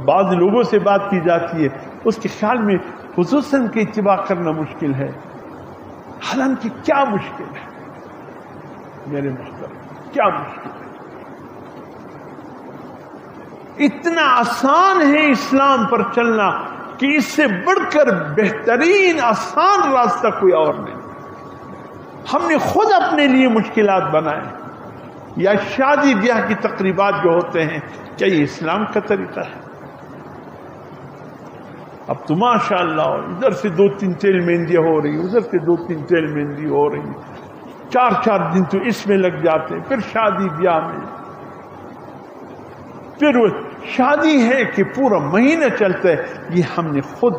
بعض لوگوں سے بات کی جاتی ہے اس کے خیال میں خصوصاً کی اتباع کرنا مشکل ہے، حالانکہ کیا مشکل ہے میرے محترم، کیا مشکل ہے؟ اتنا آسان ہے اسلام پر چلنا کہ اس سے بڑھ کر بہترین آسان راستہ کوئی اور نہیں۔ ہم نے خود اپنے لیے مشکلات بنائے۔ یا شادی بیاہ کی تقریبات جو ہوتے ہیں، کیا یہ اسلام کا طریقہ ہے؟ اب تو ماشاء اللہ ادھر سے 2-3 تیل مہندیاں ہو رہی، ادھر سے 2-3 تیل مہندی ہو رہی، 4 دن تو اس میں لگ جاتے ہیں، پھر شادی بیاہ میں، پھر وہ شادی ہے کہ پورا مہینہ چلتا ہے۔ یہ ہم نے خود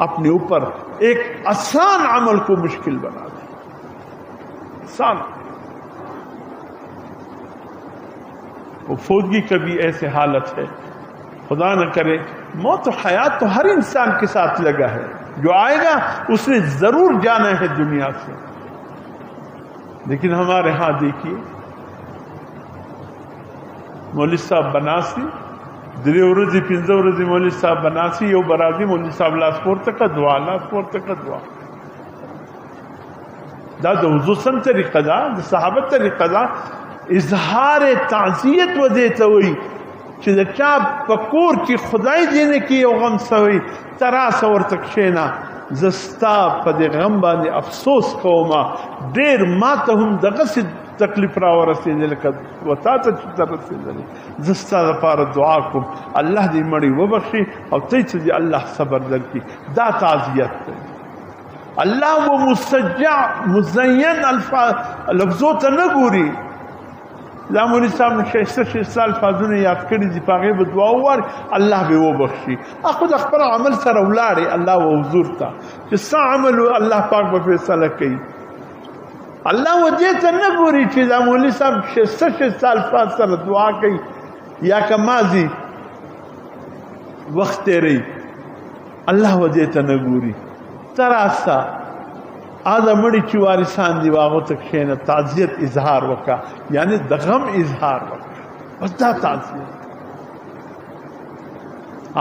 اپنے اوپر ایک آسان عمل کو مشکل بنا دیا، آسان۔ وہ فوجی کا بھی ایسے حالت ہے، خدا نہ کرے، موت و حیات تو ہر انسان کے ساتھ لگا ہے، جو آئے گا اس نے ضرور جانا ہے دنیا سے۔ لیکن ہمارے ہاں دیکھیے، مولوی صاحب بناسی 2 ورځې 5 ورځې مولوی صاحب بناسی، یو برازي مولوی صاحب لاس پورته کړه دعا، لاس پورته کړه دعا۔ دا د حضور سم طریقه ده، د صحابه طریقه ده، اظهار تعزیت ودې ته وایي چې د چا په کور کې خدای دې نه کړي یو غم سوی، ته راسه ورته کښېنه، زه ستا په دې غم باندې افسوس کومه، ډېر ما ته هم دغسې تکلیف را ورسېدې لکه و تا ته چې ته رسېدلې، زه ستا دپاره دعا کوم الله دې مړی وبخښي او ته چې دې الله صبر درکړي۔ دا تعزیت دی۔ الله و مسجع مزین لفظو ته نه ګوري۔ دا مولوی صاحب نے شایسته الفاظونه یاد کړي دي، په هغې به دعا ووایي الله به وبخښي، خو د خپل عمل سره ولاړې الله و حضور ته چې ستا عمل الله پاک به فیصله کوي۔ الله و دې ته نه ګوري چې دا مولوی صاحب شایسته الفاظ سره دعا کوي یا که ماضي وخت تېروي، الله و دې ته نه ګوري۔ ته راسه آدھا مڑی چی وارثان دی واغو تک کښېنه، تعزیت اظہار وکا، یعنی د غم اظہار وکا، بس دا تعزیت۔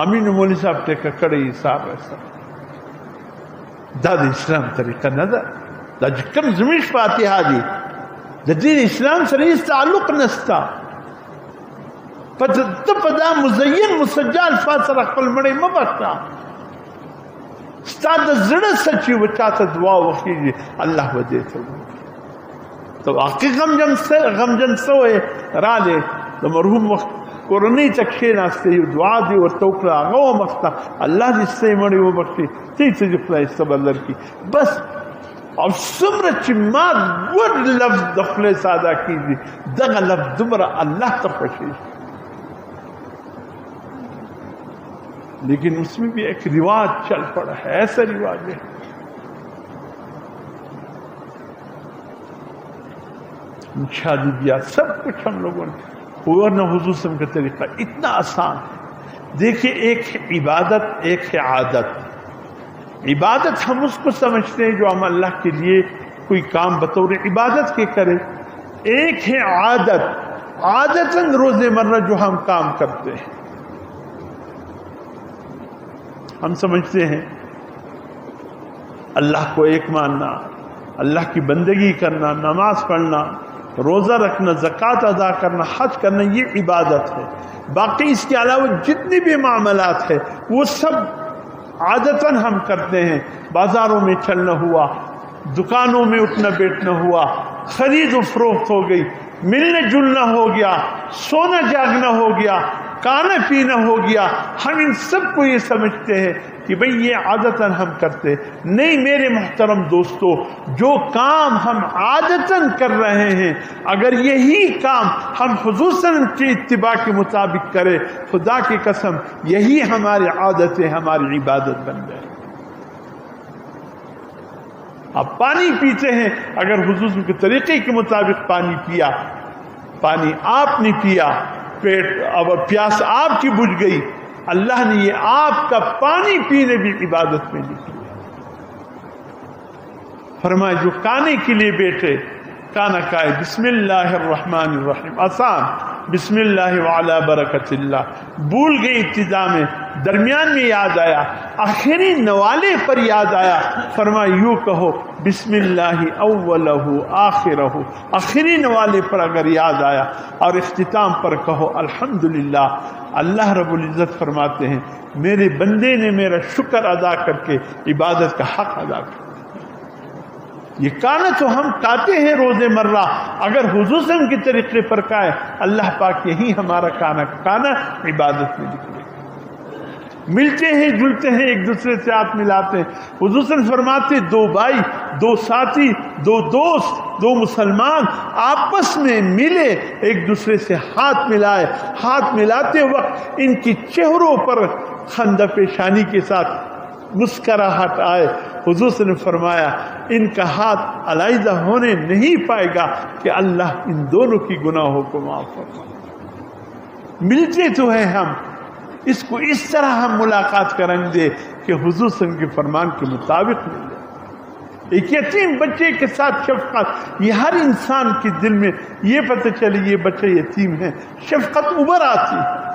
امین مولوی صاحب ټیکه کړی حساب ایسا، دا د اسلام طریقه نه ده، دا چې کوم زموږ فاتحه دي د دین اسلام سره هیڅ تعلق نسته۔ ته په دا مزین مسجع الفاظ سره خپل مړی مه بخښه، ستا د زړه سچي و چاته دعا وکړي الله به دې ته وکړي۔ تو واقعي غمجن سوی رالی د مرحوم کورنۍ ته کښېناستی، یو دعا دې ورته وکړه، هغه ومخته الله دې ستی مړی وبخښي، ته یې څه دې خدای صبر درکړي بس۔ او څومره چې ما ګډ لفظ د خولې ساده کېږي، دغه لفظ دومره الله ته خوښېږي۔ لیکن اس میں بھی ایک رواج چل پڑا ہے، ایسا رواج ہے شادی بیاہ سب کچھ ہم لوگوں نے ورنہ حضور صلی اللہ علیہ وسلم کا طریقہ اتنا آسان ہے۔ دیکھیے ایک ہے عبادت، ایک ہے عادت۔ عبادت ہم اس کو سمجھتے ہیں جو ہم اللہ کے لیے کوئی کام بطور عبادت کے کریں، ایک ہے عادت، عادتاً روزمرہ جو ہم کام کرتے ہیں۔ ہم سمجھتے ہیں اللہ کو ایک ماننا، اللہ کی بندگی کرنا، نماز پڑھنا، روزہ رکھنا، زکوٰۃ ادا کرنا، حج کرنا، یہ عبادت ہے۔ باقی اس کے علاوہ جتنے بھی معاملات ہیں وہ سب عادتاً ہم کرتے ہیں۔ بازاروں میں چلنا ہوا، دکانوں میں اٹھنا بیٹھنا ہوا، خرید و فروخت ہو گئی، ملنا جلنا ہو گیا، سونا جاگنا ہو گیا، کھانا پینا ہو گیا، ہم ان سب کو یہ سمجھتے ہیں کہ بھئی یہ عادتاً ہم کرتے نہیں۔ میرے محترم دوستو، جو کام ہم عادتاً کر رہے ہیں اگر یہی کام ہم حضور صلی اللہ علیہ وسلم کی اتباع کے مطابق کرے، خدا کی قسم یہی ہماری عادتیں ہماری عبادت بن جائے۔ آپ پانی پیتے ہیں، اگر حضور کے طریقے کے مطابق پانی پیا، پانی آپ نے پیا، پیٹ اب پیاس آپ کی بجھ گئی، اللہ نے یہ آپ کا پانی پینے بھی عبادت میں لکھی ہے۔ فرمایا جو کھانے کے لیے بیٹھے کانا کہے بسم اللہ الرحمن الرحیم، آسان، بسم اللہ وعلی برکت اللہ، بھول گئی ابتدا میں، درمیان میں یاد آیا، آخری نوالے پر یاد آیا، فرمایا یوں کہو بسم اللہ اولہ آخرہ، آخری نوالے پر اگر یاد آیا، اور اختتام پر کہو الحمدللہ۔ اللہ رب العزت فرماتے ہیں میرے بندے نے میرا شکر ادا کر کے عبادت کا حق ادا کر۔ یہ کانا تو ہم کہتے ہیں روز مرہ، اگر حضور صلی اللہ علیہ وسلم کے طریقے پر کہے اللہ پاک یہی ہمارا کانا عبادت میں نکلے گا۔ ملتے ہیں جلتے ہیں، ایک دوسرے سے ہاتھ ملاتے ہیں۔ حضور صلی اللہ علیہ وسلم فرماتے دو بھائی، دو ساتھی، دو دوست، دو مسلمان آپس میں ملے، ایک دوسرے سے ہاتھ ملائے، ہاتھ ملاتے وقت ان کی چہروں پر خندہ پیشانی کے ساتھ مسکراہٹ آئے۔ حضور صلی اللہ علیہ وسلم فرمایا ان کا ہاتھ علیحدہ ہونے نہیں پائے گا کہ اللہ ان دونوں کی گناہوں کو معاف فرمائے۔ ملتے تو ہیں ہم، اس کو اس طرح ہم ملاقات کریں گے کہ حضور صلی اللہ علیہ وسلم کے فرمان کے مطابق مل جائے۔ ایک یتیم بچے کے ساتھ شفقت، یہ ہر انسان کے دل میں یہ پتہ چلے یہ بچہ یتیم ہے، شفقت ابھر آتی ہے۔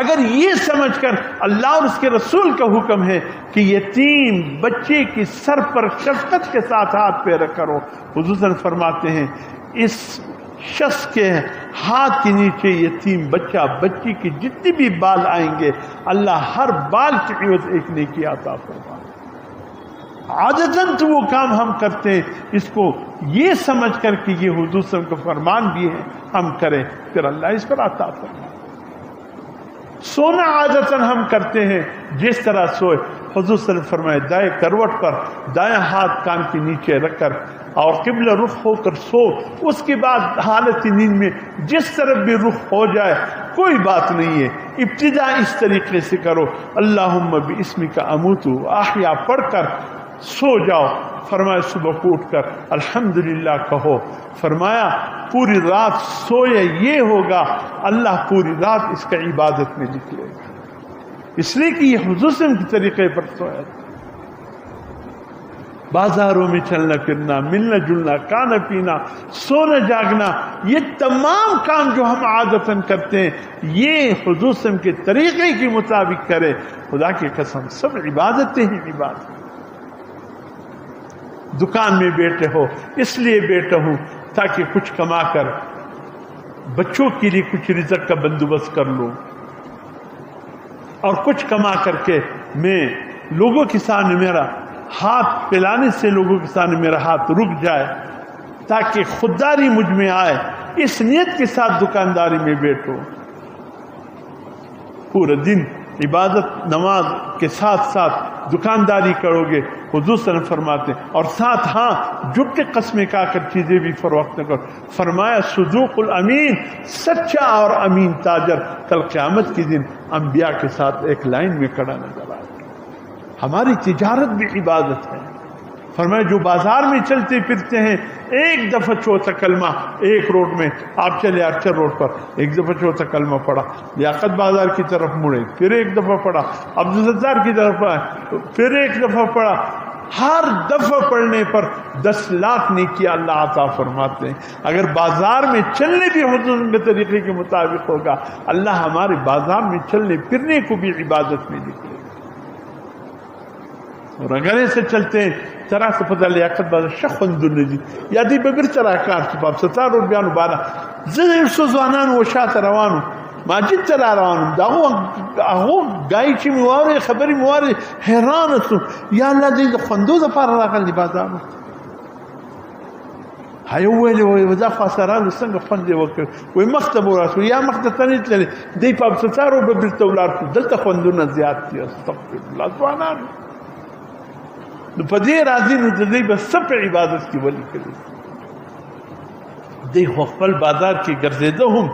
اگر یہ سمجھ کر اللہ اور اس کے رسول کا حکم ہے کہ یتیم بچے کی سر پر شفقت کے ساتھ ہاتھ پہ رکھ کرو، حضور صلی اللہ علیہ وسلم فرماتے ہیں اس شخص کے ہاتھ کے نیچے یتیم بچہ بچی کی جتنی بھی بال آئیں گے اللہ ہر بال کی عوض ایک نیکی عطا فرمائے۔ عادتاً تو وہ کام ہم کرتے ہیں، اس کو یہ سمجھ کر کہ یہ حضور صلی اللہ علیہ وسلم کا فرمان بھی ہے ہم کریں، پھر اللہ اس پر عطا فرمائے۔ سونا عادتاً ہم کرتے ہیں جس طرح سوئے، حضور صلی اللہ علیہ وسلم فرمائے دائیں کروٹ پر دائیں ہاتھ کان کے نیچے رکھ کر اور قبلہ رخ ہو کر سو، اس کے بعد حالت نیند میں جس طرف بھی رخ ہو جائے کوئی بات نہیں ہے، ابتدا اس طریقے سے کرو اللہم باسمک اموت احیا پڑھ کر سو جاؤ۔ فرمایا صبح کو اٹھ کر الحمدللہ کہو، فرمایا پوری رات سوئے یہ ہوگا اللہ پوری رات اس کا عبادت میں نکلے گا، اس لیے کہ یہ حضور صلی اللہ علیہ وسلم کے طریقے پر سویا تھا۔ بازاروں میں چلنا پھرنا، ملنا جلنا، کھانا پینا، سونا جاگنا، یہ تمام کام جو ہم عادتاً کرتے ہیں یہ حضور صلی اللہ علیہ وسلم کے طریقے کے مطابق کرے، خدا کی قسم سب عبادتیں ہیں۔ عبادت دکان میں بیٹھے ہو اس لیے بیٹھا ہوں تاکہ کچھ کما کر بچوں کے لیے کچھ رزق کا بندوبست کر لوں، اور کچھ کما کر کے میں لوگوں کے سامنے میرا ہاتھ پلانے سے لوگوں کے سامنے میرا ہاتھ رک جائے تاکہ خودداری مجھ میں آئے، اس نیت کے ساتھ دکانداری میں بیٹھو۔ پورا دن عبادت نماز کے ساتھ ساتھ دکانداری کرو گے، حضور صلی اللہ علیہ وسلم فرماتے ہیں، اور ساتھ ہاں جھک کے قسمیں کھا کر چیزیں بھی فروخت نہ کرو۔ فرمایا صدوق الامین، سچا اور امین تاجر کل قیامت کے دن انبیاء کے ساتھ ایک لائن میں کھڑا نظر آئے۔ ہماری تجارت بھی عبادت ہے۔ فرمایا جو بازار میں چلتے پھرتے ہیں ایک دفعہ چوتھا کلمہ ایک روڈ میں آپ چلے ارچر روڈ پر ایک دفعہ چوتھا کلمہ پڑھا، لیاقت بازار کی طرف مڑے پھر ایک دفعہ پڑھا، عبدالستار کی طرف آئے پھر ایک دفعہ پڑھا، ہر دفعہ پڑھنے پر 10 لاکھ نیکی اللہ عطا فرماتے ہیں۔ اگر بازار میں چلنے بھی حضور کے طریقے کے مطابق ہوگا اللہ ہمارے بازار میں چلنے پھرنے کو بھی عبادت میں نکلے گا۔ اور اگر ایسے چلتے ہیں طرح سے پتہ لیاقت بازار شخص دنجی یادی ببر چرا کار چپاب 17 روز بیانو بارا زه سوزوانان و شاته روانو ماجد چرا روانو داغو گای چی مواره خبری مواره حیران هستم یا الله دې خوندو د پاره راغلی بازارو هیو ویلې وای وځه خاصرانو څنګه خوند دی وکړ وای مخته وراسو یا مخته تنیت لري دی په 17 ببر تولار دلته خوندونه زیات دي استغفر الله ځوانان نو په دې راځي نو د دې بس سب عبادت کې ولي کړي دی خپل بازار کې ګرځېده هم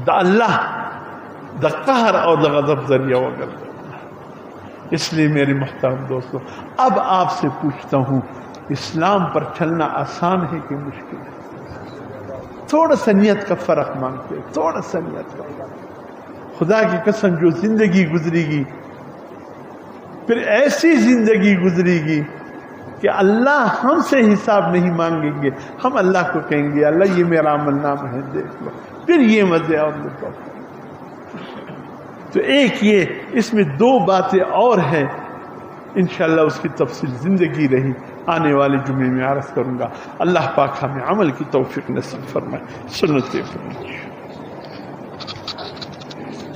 د الله د قهر او د غضب ذریعہ وګرځي۔ اس لیے میرے محترم دوستو اب آپ سے پوچھتا ہوں اسلام پر چلنا آسان ہے کہ مشکل ہے؟ تھوڑا سا نیت کا فرق مانگتے تھوڑا سا نیت کا فرق۔ خدا کی قسم جو زندگی گزری گی پھر ایسی زندگی گزری گی کہ اللہ ہم سے حساب نہیں مانگیں گے، ہم اللہ کو کہیں گے اللہ یہ میرا عمل نامہ ہے دیکھ لو، پھر یہ مزے اور لطف۔ تو ایک یہ اس میں دو باتیں اور ہیں، انشاءاللہ اس کی تفصیل زندگی رہی آنے والے جمعے میں عرض کروں گا۔ اللہ پاک ہمیں عمل کی توفیق نصیب فرمائے، سنت فرمائے۔